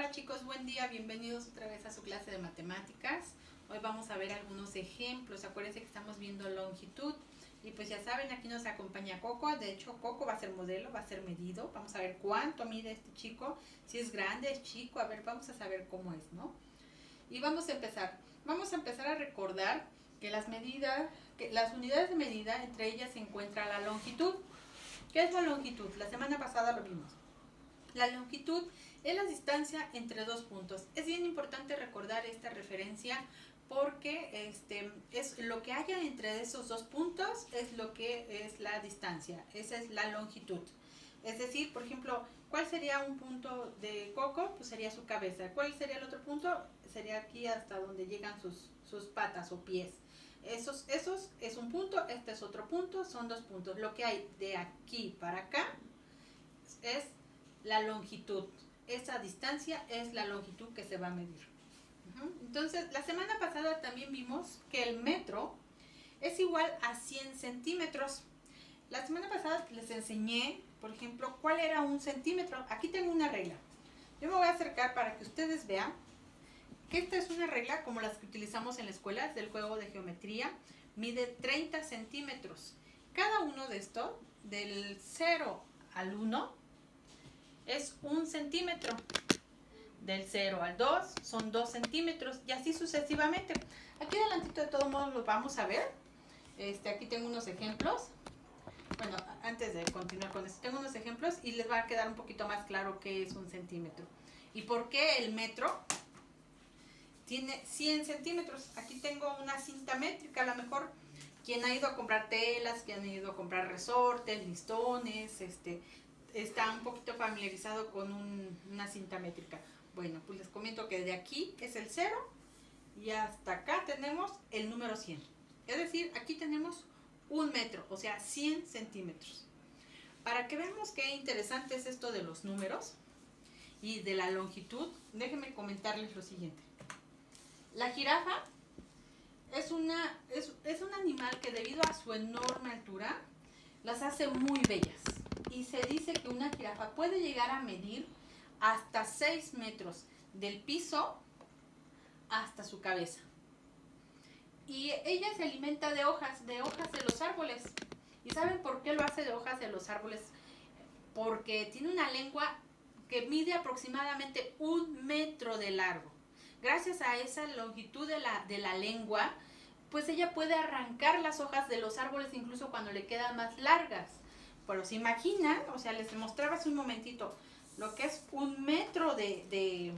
Hola chicos, buen día, bienvenidos otra vez a su clase de matemáticas. Hoy vamos a ver algunos ejemplos. Acuérdense que estamos viendo longitud y pues ya saben, aquí nos acompaña Coco. De hecho, Coco va a ser modelo, va a ser medido. Vamos a ver cuánto mide este chico, si es grande, es chico. A ver, vamos a saber cómo es, ¿no? Y vamos a empezar. Vamos a empezar a recordar que las unidades de medida, entre ellas se encuentra la longitud. ¿Qué es la longitud? La semana pasada lo vimos. La longitud es la distancia entre dos puntos. Es bien importante recordar esta referencia porque es lo que haya entre esos dos puntos es lo que es la distancia. Esa es la longitud. Es decir, por ejemplo, ¿cuál sería un punto de Coco? Pues sería su cabeza. ¿Cuál sería el otro punto? Sería aquí hasta donde llegan sus patas o pies. Esos es un punto, este es otro punto, son dos puntos. Lo que hay de aquí para acá es la longitud. Esa distancia es la longitud que se va a medir. Entonces, la semana pasada también vimos que el metro es igual a 100 centímetros. La semana pasada les enseñé, por ejemplo, cuál era un centímetro. Aquí tengo una regla. Yo me voy a acercar para que ustedes vean que esta es una regla como las que utilizamos en la escuela del juego de geometría. Mide 30 centímetros. Cada uno de estos, del 0 al 1, es 1 centímetro. Del 0 al 2 son 2 centímetros y así sucesivamente. Aquí adelantito de todos modos lo vamos a ver. Aquí tengo unos ejemplos. Bueno, antes de continuar con esto, tengo unos ejemplos y les va a quedar un poquito más claro qué es 1 centímetro. Y por qué el metro tiene 100 centímetros. Aquí tengo una cinta métrica, a lo mejor quien ha ido a comprar telas, quien ha ido a comprar resortes, listones, está un poquito familiarizado con una cinta métrica. Bueno, pues les comento que de aquí es el 0 y hasta acá tenemos el número 100. Es decir, aquí tenemos 1 metro, o sea, 100 centímetros. Para que veamos qué interesante es esto de los números y de la longitud, déjenme comentarles lo siguiente. La jirafa es un animal que debido a su enorme altura las hace muy bellas. Y se dice que una jirafa puede llegar a medir hasta 6 metros del piso hasta su cabeza. Y ella se alimenta de hojas de los árboles. ¿Y saben por qué lo hace de hojas de los árboles? Porque tiene una lengua que mide aproximadamente 1 metro de largo. Gracias a esa longitud de la lengua, pues ella puede arrancar las hojas de los árboles incluso cuando le quedan más largas. Pero se imaginan, o sea, les mostraba hace un momentito lo que es 1 metro de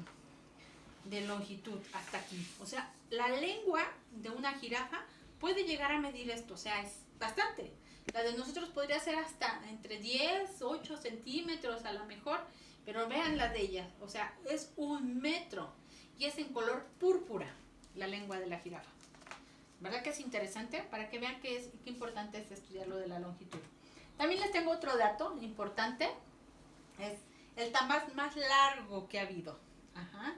longitud hasta aquí. O sea, la lengua de una jirafa puede llegar a medir esto, o sea, es bastante. La de nosotros podría ser hasta entre 10, 8 centímetros a lo mejor, pero vean la de ella, o sea, es 1 metro y es en color púrpura la lengua de la jirafa. ¿Verdad que es interesante? Para que vean qué importante es estudiar lo de la longitud. También les tengo otro dato importante. Es el tamal más largo que ha habido. Ajá.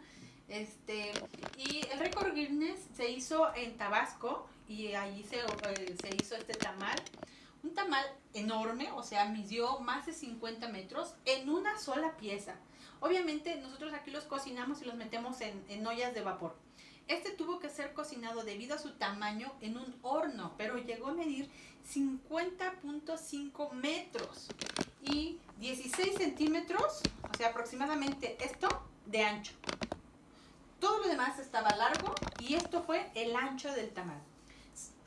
Y el récord Guinness se hizo en Tabasco y allí se hizo este tamal. Un tamal enorme, o sea, midió más de 50 metros en una sola pieza. Obviamente nosotros aquí los cocinamos y los metemos en ollas de vapor. Tuvo que ser cocinado debido a su tamaño en un horno, pero llegó a medir 50.5 metros y 16 centímetros, o sea, aproximadamente esto de ancho. Todo lo demás estaba largo y esto fue el ancho del tamal.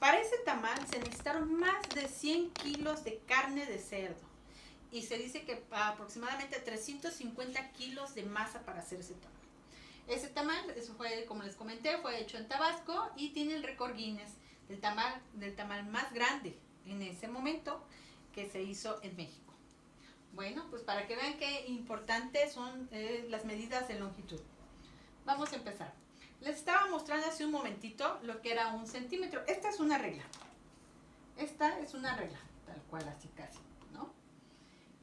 Para ese tamal se necesitaron más de 100 kilos de carne de cerdo y se dice que aproximadamente 350 kilos de masa para hacer ese tamal. Ese tamal, eso fue, como les comenté, fue hecho en Tabasco y tiene el récord Guinness del tamal más grande en ese momento que se hizo en México. Bueno, pues para que vean qué importantes son las medidas de longitud. Vamos a empezar. Les estaba mostrando hace un momentito lo que era 1 centímetro. Esta es una regla. Esta es una regla, tal cual, así casi, ¿no?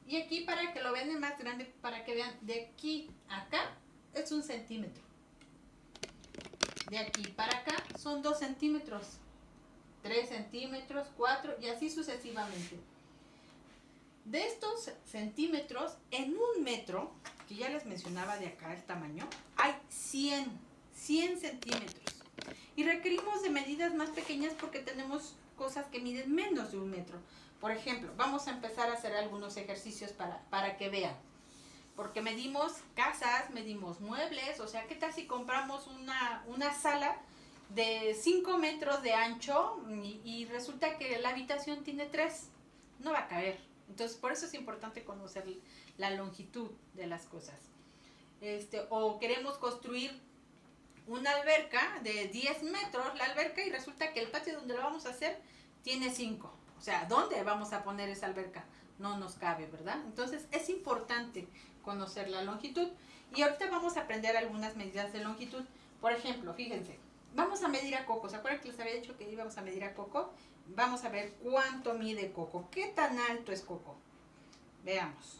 Y aquí para que lo vean más grande, para que vean de aquí a acá, es 1 centímetro. De aquí para acá son 2 centímetros, 3 centímetros, 4 y así sucesivamente. De estos centímetros, en 1 metro, que ya les mencionaba de acá el tamaño, hay 100 centímetros. Y requerimos de medidas más pequeñas porque tenemos cosas que miden menos de 1 metro. Por ejemplo, vamos a empezar a hacer algunos ejercicios para que vean. Porque medimos casas, medimos muebles, o sea, ¿qué tal si compramos una sala de 5 metros de ancho y resulta que la habitación tiene 3? No va a caber. Entonces, por eso es importante conocer la longitud de las cosas. O queremos construir una alberca de 10 metros, la alberca, y resulta que el patio donde lo vamos a hacer tiene 5. O sea, ¿dónde vamos a poner esa alberca? No nos cabe, ¿verdad? Entonces, es importante conocer la longitud. Y ahorita vamos a aprender algunas medidas de longitud. Por ejemplo, fíjense, vamos a medir a Coco. ¿Se acuerdan que les había dicho que íbamos a medir a Coco? Vamos a ver cuánto mide Coco. ¿Qué tan alto es Coco? Veamos.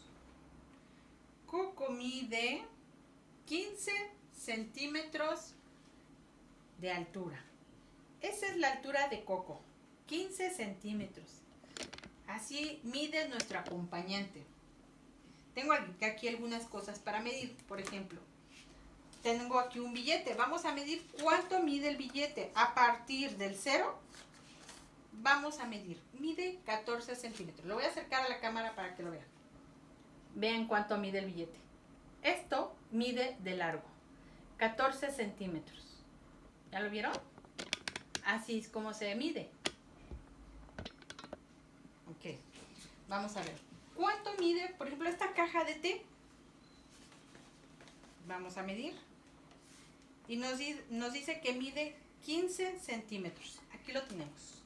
Coco mide 15 centímetros de altura. Esa es la altura de Coco. 15 centímetros. Así mide nuestro acompañante. Tengo aquí algunas cosas para medir. Por ejemplo, tengo aquí un billete. Vamos a medir cuánto mide el billete. A partir del 0, vamos a medir. Mide 14 centímetros. Lo voy a acercar a la cámara para que lo vean. Vean cuánto mide el billete. Esto mide de largo. 14 centímetros. ¿Ya lo vieron? Así es como se mide. Ok. Vamos a ver. ¿Cuánto mide, por ejemplo, esta caja de té? Vamos a medir. Y nos dice que mide 15 centímetros. Aquí lo tenemos.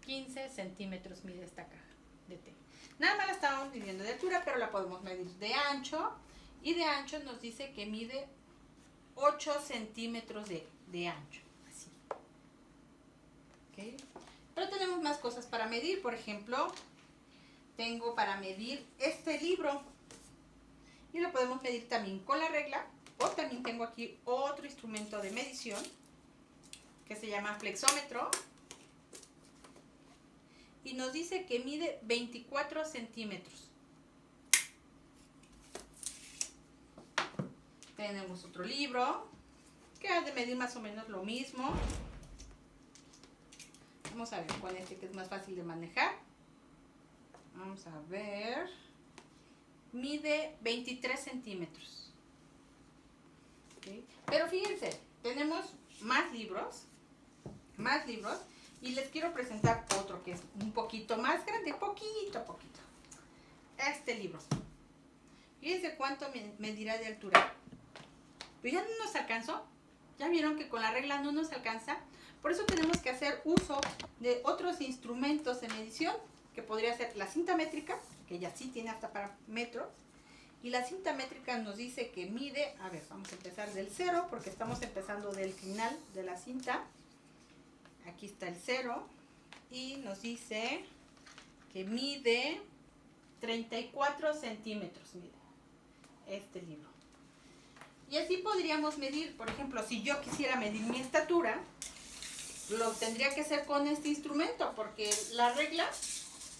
15 centímetros mide esta caja de té. Nada más la estábamos midiendo de altura, pero la podemos medir de ancho. Y de ancho nos dice que mide 8 centímetros de ancho. Así. ¿Okay? Pero tenemos más cosas para medir. Por ejemplo, tengo para medir este libro. Y lo podemos medir también con la regla. O también tengo aquí otro instrumento de medición que se llama flexómetro. Y nos dice que mide 24 centímetros. Tenemos otro libro que ha de medir más o menos lo mismo. Vamos a ver con este que es más fácil de manejar. Vamos a ver. Mide 23 centímetros. ¿Okay? Pero fíjense, tenemos más libros. Y les quiero presentar otro que es un poquito más grande. Poquito. Este libro. Fíjense cuánto medirá de altura. Pero ya no nos alcanzó. Ya vieron que con la regla no nos alcanza. Por eso tenemos que hacer uso de otros instrumentos de medición, que podría ser la cinta métrica, que ya sí tiene hasta para metros. Y la cinta métrica nos dice que mide, a ver, vamos a empezar del 0, porque estamos empezando del final de la cinta. Aquí está el 0. Y nos dice que mide 34 centímetros, mide este libro. Y así podríamos medir, por ejemplo, si yo quisiera medir mi estatura, lo tendría que hacer con este instrumento, porque la regla,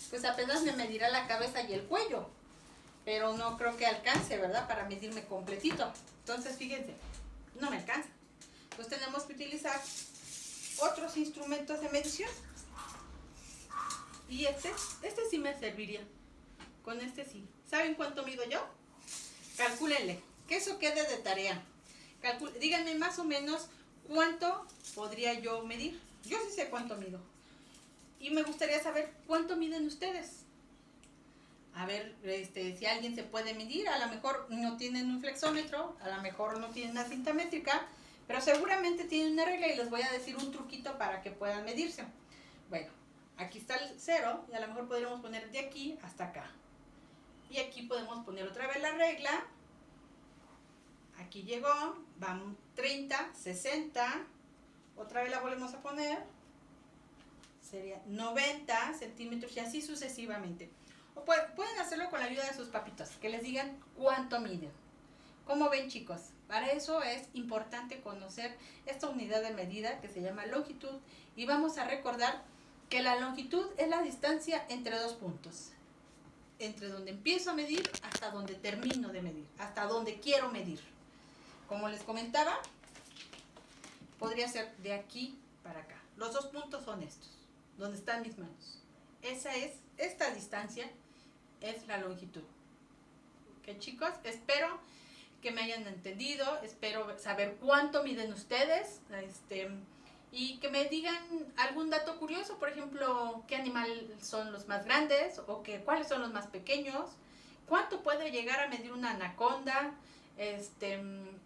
pues apenas me medirá la cabeza y el cuello, pero no creo que alcance, ¿verdad?, para medirme completito. Entonces, fíjense, no me alcanza. Entonces tenemos que utilizar otros instrumentos de medición. Y este sí me serviría. Con este sí. ¿Saben cuánto mido yo? Calcúlenle. Que eso quede de tarea. Díganme más o menos cuánto podría yo medir. Yo sí sé cuánto mido. Y me gustaría saber cuánto miden ustedes. A ver, si alguien se puede medir. A lo mejor no tienen un flexómetro, a lo mejor no tienen una cinta métrica, pero seguramente tienen una regla y les voy a decir un truquito para que puedan medirse. Bueno, aquí está el 0 y a lo mejor podríamos poner de aquí hasta acá. Y aquí podemos poner otra vez la regla. Aquí llegó, vamos 30, 60, otra vez la volvemos a poner, sería 90 centímetros y así sucesivamente. O pueden hacerlo con la ayuda de sus papitos, que les digan cuánto miden. ¿Cómo ven, chicos? Para eso es importante conocer esta unidad de medida que se llama longitud, y vamos a recordar que la longitud es la distancia entre dos puntos. entre donde empiezo a medir hasta donde termino de medir, hasta donde quiero medir. Como les comentaba, podría ser de aquí para acá. Los 2 puntos son estos, donde están mis manos. Esta distancia es la longitud. Ok, chicos, espero que me hayan entendido, espero saber cuánto miden ustedes, y que me digan algún dato curioso, por ejemplo, qué animal son los más grandes o cuáles son los más pequeños, cuánto puede llegar a medir una anaconda.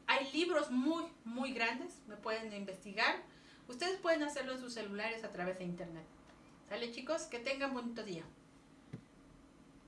Hay libros muy, muy grandes, me pueden investigar. Ustedes pueden hacerlo en sus celulares a través de internet. ¿Sale, chicos? Que tengan bonito día.